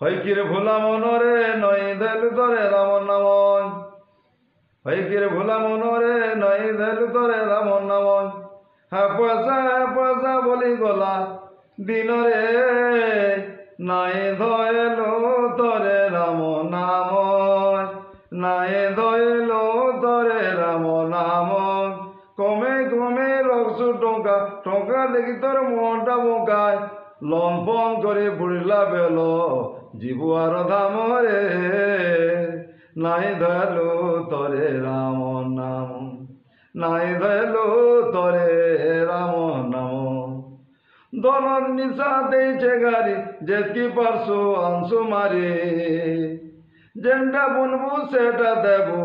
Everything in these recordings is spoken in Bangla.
হইকিরে ভোলা মনরে নই দেলু তরে রামন নামন। হইকিরে ভোলা মনরে নই দেলু তরে রামন নামন। হ্যাঁ পয়সা বলি গলা দিনরে নাই ধয়েলো তরে রাম নামন। নাই ধয়েলো তরে রাম নামন। কমে রকশু টঙ্কা টঙ্কা দেখি তোর মনটা বোকায়। লম্পন করে বুড়িলা বেল জীবু আর ধামরে নাই ধেলো তরে রাম নাম। নাই ধেলো তরে রাম নাম। দলর নিশা দেইছে গাড়ি যেতকি পারছো আনসু মারি। যেটা বুনবু সেটা দেবো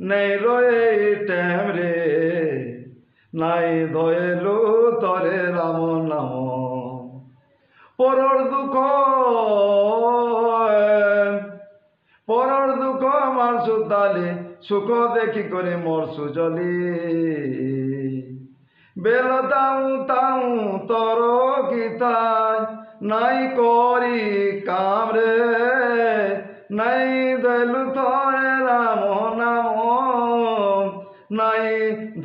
নেই রয়ে টেম রে। নাই ধয়েলো তরে রাম নাম। পরর দুঃখ মারছু তালি সুখ দেখি করে মরছু জলি। বেল তাউ তর গীতায় নাই করি কামরে। নাই দেলু তরে রাম নাম। নাই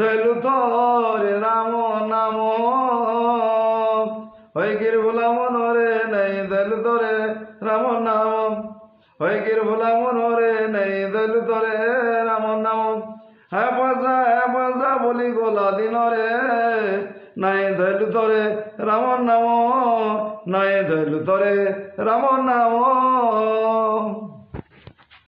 দেলু তরে রাম নাম। হইকির ভোলা মনরে নাই দেলু তরে রাম নাম। হইকির ভোলা মনরে নাই দেলু তরে রাম নাম। হ্যাঁ পয়সা বলি গোলা দিনরে নাই দেলু তরে রাম নাম। নাই দেলু তরে রাম নাম।